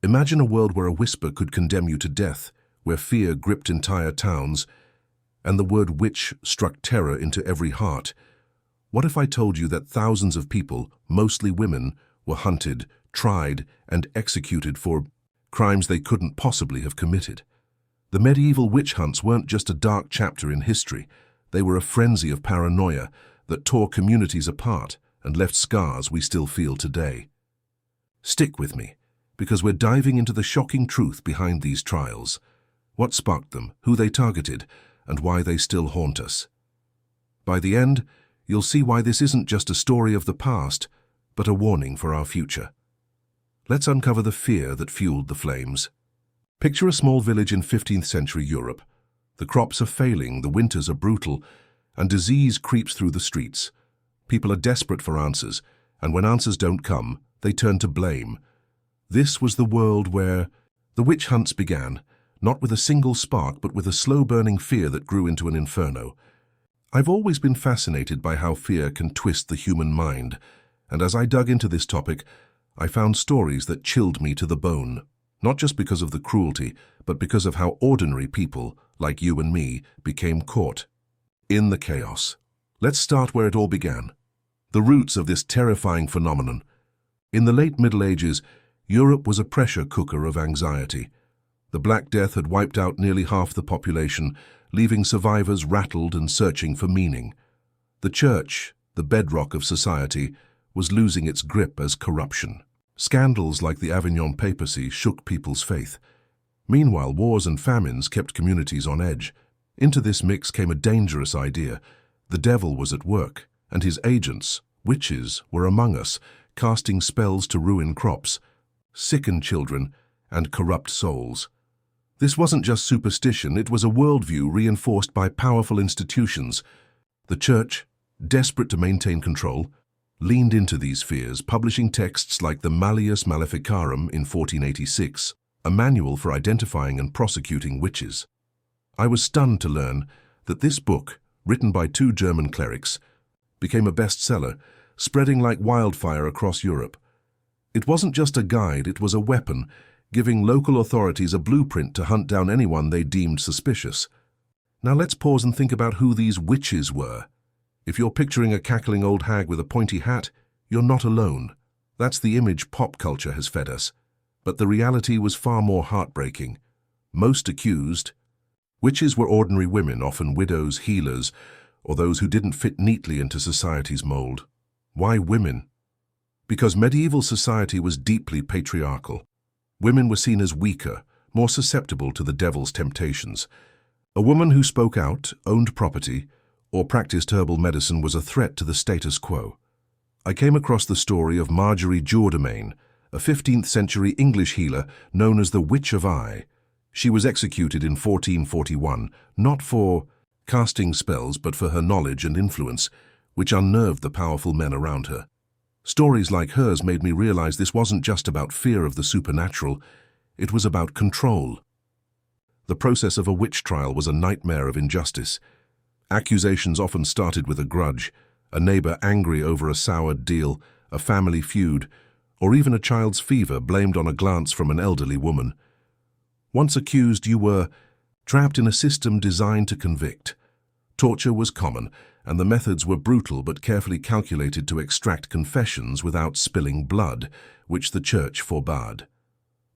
Imagine a world where a whisper could condemn you to death, where fear gripped entire towns, and the word witch struck terror into every heart. What if I told you that thousands of people, mostly women, were hunted, tried, and executed for crimes they couldn't possibly have committed? The medieval witch hunts weren't just a dark chapter in history. They were a frenzy of paranoia that tore communities apart and left scars we still feel today. Stick with me, because we're diving into the shocking truth behind these trials. What sparked them, who they targeted, and why they still haunt us. By the end, you'll see why this isn't just a story of the past, but a warning for our future. Let's uncover the fear that fueled the flames. Picture a small village in 15th century Europe. The crops are failing, the winters are brutal, and disease creeps through the streets. People are desperate for answers, and when answers don't come, they turn to blame. This was the world where the witch hunts began, not with a single spark, but with a slow-burning fear that grew into an inferno. I've always been fascinated by how fear can twist the human mind, and as I dug into this topic, I found stories that chilled me to the bone. Not just because of the cruelty, but because of how ordinary people, like you and me, became caught in the chaos. Let's start where it all began. The roots of this terrifying phenomenon. In the late Middle Ages, Europe was a pressure cooker of anxiety. The Black Death had wiped out nearly half the population, leaving survivors rattled and searching for meaning. The church, the bedrock of society, was losing its grip as corruption. Scandals like the Avignon papacy shook people's faith. Meanwhile, wars and famines kept communities on edge. Into this mix came a dangerous idea. The devil was at work, and his agents, witches, were among us, casting spells to ruin crops, sicken children, and corrupt souls. This wasn't just superstition, it was a worldview reinforced by powerful institutions. The church, desperate to maintain control, leaned into these fears, publishing texts like the Malleus Maleficarum in 1486, a manual for identifying and prosecuting witches. I was stunned to learn that this book, written by two German clerics, became a bestseller, spreading like wildfire across Europe. It wasn't just a guide, it was a weapon, giving local authorities a blueprint to hunt down anyone they deemed suspicious. Now let's pause and think about who these witches were. If you're picturing a cackling old hag with a pointy hat, you're not alone. That's the image pop culture has fed us. But the reality was far more heartbreaking. Most accused, witches were ordinary women, often widows, healers, or those who didn't fit neatly into society's mold. Why women? Because medieval society was deeply patriarchal. Women were seen as weaker, more susceptible to the devil's temptations. A woman who spoke out, owned property, or practiced herbal medicine was a threat to the status quo. I came across the story of Marjorie Jourdemain, a 15th century English healer known as the Witch of Eye. She was executed in 1441, not for casting spells, but for her knowledge and influence, which unnerved the powerful men around her. Stories like hers made me realize this wasn't just about fear of the supernatural, it was about control. The process of a witch trial was a nightmare of injustice. Accusations often started with a grudge, a neighbor angry over a soured deal, a family feud, or even a child's fever blamed on a glance from an elderly woman. Once accused, you were trapped in a system designed to convict. Torture was common, and the methods were brutal but carefully calculated to extract confessions without spilling blood, which the church forbade.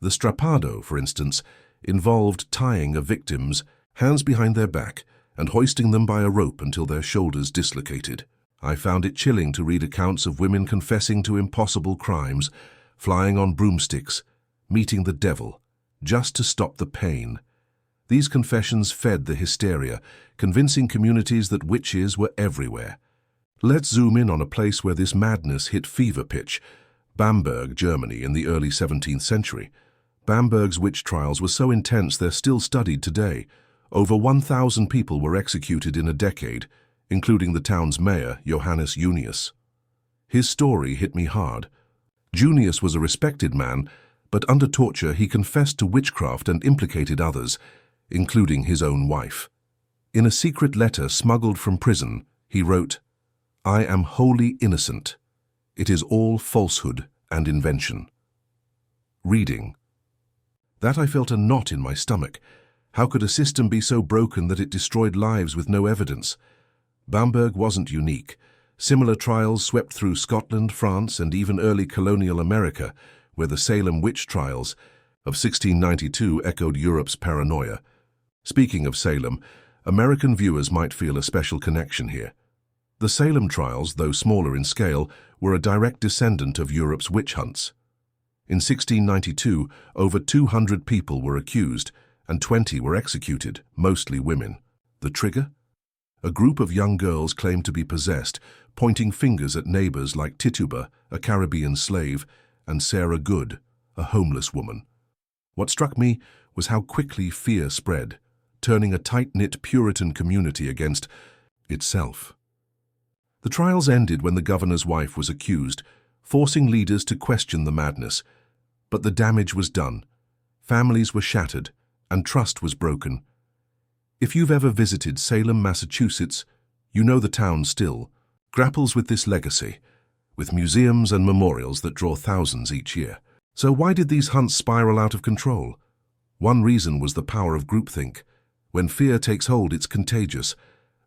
The strappado, for instance, involved tying a victim's hands behind their back and hoisting them by a rope until their shoulders dislocated. I found it chilling to read accounts of women confessing to impossible crimes, flying on broomsticks, meeting the devil, just to stop the pain. These confessions fed the hysteria, convincing communities that witches were everywhere. Let's zoom in on a place where this madness hit fever pitch, Bamberg, Germany, in the early 17th century. Bamberg's witch trials were so intense they're still studied today. Over 1,000 people were executed in a decade, including the town's mayor, Johannes Junius. His story hit me hard. Junius was a respected man, but under torture he confessed to witchcraft and implicated others, including his own wife. In a secret letter smuggled from prison, he wrote, "I am wholly innocent. It is all falsehood and invention." Reading, That I felt a knot in my stomach. How could a system be so broken that it destroyed lives with no evidence? Bamberg wasn't unique. Similar trials swept through Scotland, France, and even early colonial America, where the Salem witch trials of 1692 echoed Europe's paranoia. Speaking of Salem, American viewers might feel a special connection here. The Salem trials, though smaller in scale, were a direct descendant of Europe's witch hunts. In 1692, over 200 people were accused, and 20 were executed, mostly women. The trigger? A group of young girls claimed to be possessed, pointing fingers at neighbors like Tituba, a Caribbean slave, and Sarah Good, a homeless woman. What struck me was how quickly fear spread, turning a tight-knit Puritan community against itself. The trials ended when the governor's wife was accused, forcing leaders to question the madness. But the damage was done. Families were shattered, and trust was broken. If you've ever visited Salem, Massachusetts, you know the town still grapples with this legacy, with museums and memorials that draw thousands each year. So why did these hunts spiral out of control? One reason was the power of groupthink. When fear takes hold, it's contagious.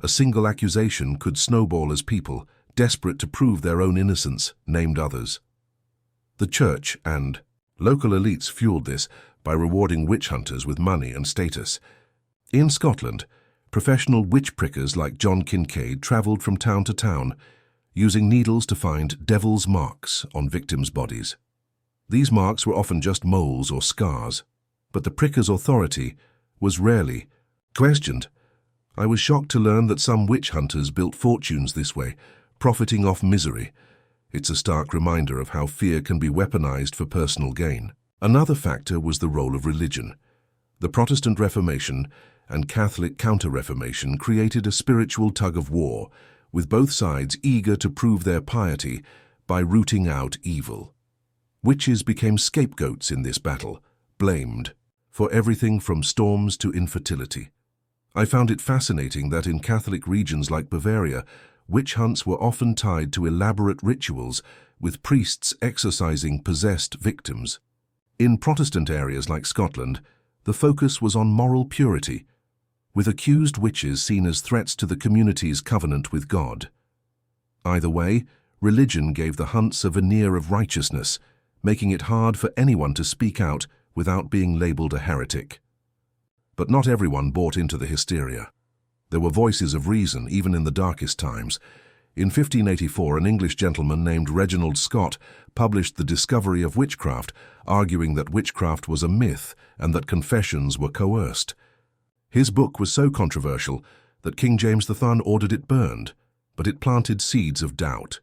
A single accusation could snowball as people, desperate to prove their own innocence, named others. The church and local elites fueled this by rewarding witch hunters with money and status. In Scotland, professional witch prickers like John Kincaid travelled from town to town, using needles to find devil's marks on victims' bodies. These marks were often just moles or scars, but the pricker's authority was rarely questioned. I was shocked to learn that some witch hunters built fortunes this way, profiting off misery. It's a stark reminder of how fear can be weaponized for personal gain. Another factor was the role of religion. The Protestant Reformation and Catholic Counter-Reformation created a spiritual tug-of-war, with both sides eager to prove their piety by rooting out evil. Witches became scapegoats in this battle, blamed for everything from storms to infertility. I found it fascinating that in Catholic regions like Bavaria, witch hunts were often tied to elaborate rituals, with priests exorcising possessed victims. In Protestant areas like Scotland, the focus was on moral purity, with accused witches seen as threats to the community's covenant with God. Either way, religion gave the hunts a veneer of righteousness, making it hard for anyone to speak out without being labeled a heretic. But not everyone bought into the hysteria. There were voices of reason even in the darkest times. In 1584, an English gentleman named Reginald Scott published The Discovery of Witchcraft, arguing that witchcraft was a myth and that confessions were coerced. His book was so controversial that King James III ordered it burned, but it planted seeds of doubt.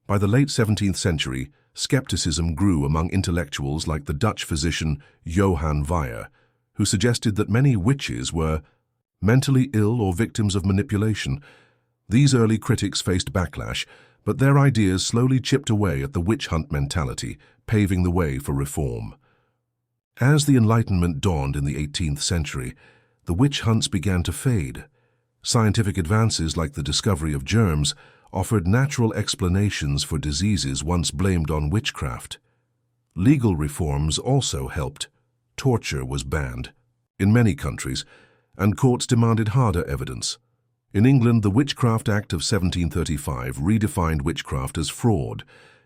By the late 17th century, skepticism grew among intellectuals like the Dutch physician Johann Weyer, who suggested that many witches were mentally ill or victims of manipulation. These early critics faced backlash, but their ideas slowly chipped away at the witch hunt mentality, paving the way for reform. As the Enlightenment dawned in the 18th century, the witch hunts began to fade. Scientific advances like the discovery of germs offered natural explanations for diseases once blamed on witchcraft. Legal reforms also helped. Torture was banned in many countries, and courts demanded harder evidence. In England, the Witchcraft Act of 1735 redefined witchcraft as fraud,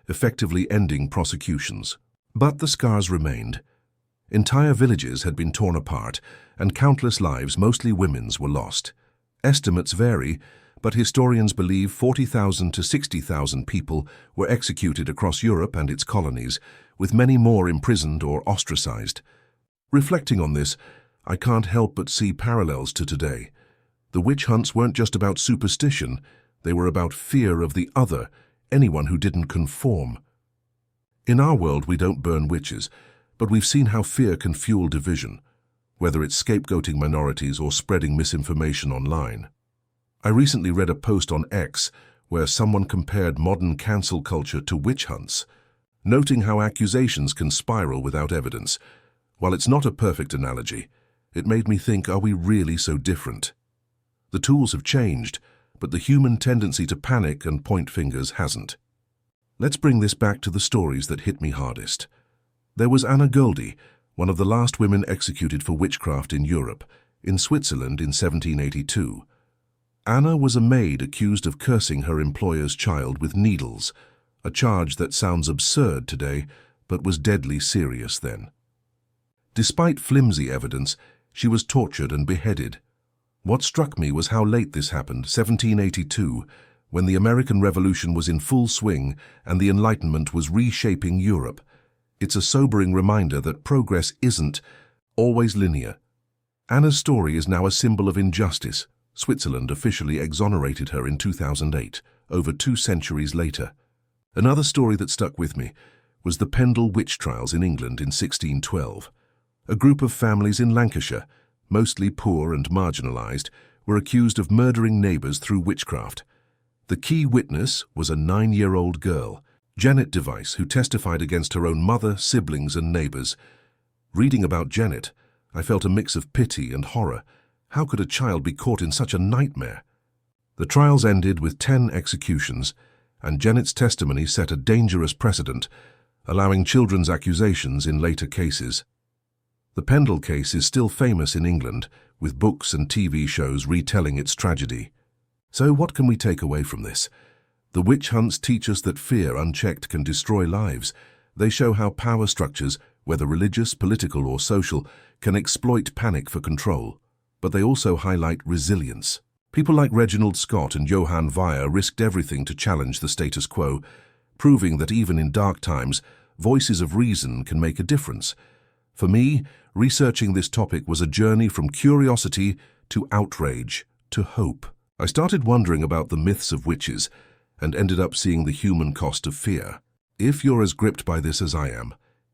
effectively ending prosecutions. But the scars remained. Entire villages had been torn apart, and countless lives, mostly women's, were lost. Estimates vary, but historians believe 40,000 to 60,000 people were executed across Europe and its colonies, with many more imprisoned or ostracized. Reflecting on this, I can't help but see parallels to today. The witch hunts weren't just about superstition, they were about fear of the other, anyone who didn't conform. In our world, we don't burn witches, but we've seen how fear can fuel division, whether it's scapegoating minorities or spreading misinformation online. I recently read a post on X where someone compared modern cancel culture to witch hunts, noting how accusations can spiral without evidence. While it's not a perfect analogy, it made me think, are we really so different? The tools have changed, but the human tendency to panic and point fingers hasn't. Let's bring this back to the stories that hit me hardest. There was Anna Goldie, one of the last women executed for witchcraft in Europe, in Switzerland in 1782. Anna was a maid accused of cursing her employer's child with needles, a charge that sounds absurd today, but was deadly serious then. Despite flimsy evidence, she was tortured and beheaded. What struck me was how late this happened, 1782, when the American Revolution was in full swing and the Enlightenment was reshaping Europe. It's a sobering reminder that progress isn't always linear. Anna's story is now a symbol of injustice. Switzerland officially exonerated her in 2008, over 2 centuries later. Another story that stuck with me was the Pendle witch trials in England in 1612. A group of families in Lancashire, mostly poor and marginalised, were accused of murdering neighbours through witchcraft. The key witness was a 9-year-old girl, Janet Device, who testified against her own mother, siblings and neighbours. Reading about Janet, I felt a mix of pity and horror. How could a child be caught in such a nightmare? The trials ended with 10 executions, and Janet's testimony set a dangerous precedent, allowing children's accusations in later cases. The Pendle case is still famous in England, with books and TV shows retelling its tragedy. So what can we take away from this? The witch hunts teach us that fear unchecked can destroy lives. They show how power structures, whether religious, political or social, can exploit panic for control. But they also highlight resilience. People like Reginald Scott and Johann Weyer risked everything to challenge the status quo, proving that even in dark times, voices of reason can make a difference. For me, researching this topic was a journey from curiosity to outrage to hope. I started wondering about the myths of witches and ended up seeing the human cost of fear. If you're as gripped by this as I am,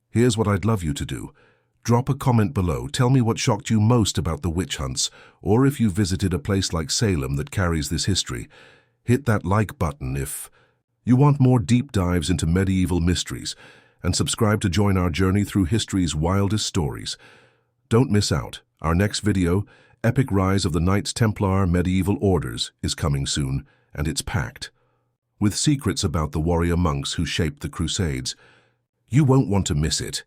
here's what I'd love you to do. Drop a comment below, tell me what shocked you most about the witch hunts, or if you visited a place like Salem that carries this history. Hit that like button if you want more deep dives into medieval mysteries, and subscribe to join our journey through history's wildest stories. Don't miss out. Our next video, Epic Rise of the Knights Templar Medieval Orders, is coming soon, and it's packed with secrets about the warrior monks who shaped the Crusades. You won't want to miss it.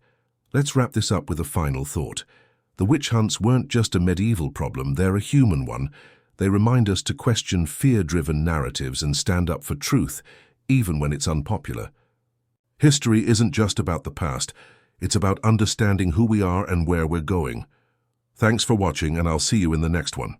Let's wrap this up with a final thought. The witch hunts weren't just a medieval problem, they're a human one. They remind us to question fear-driven narratives and stand up for truth, even when it's unpopular. History isn't just about the past, it's about understanding who we are and where we're going. Thanks for watching, and I'll see you in the next one.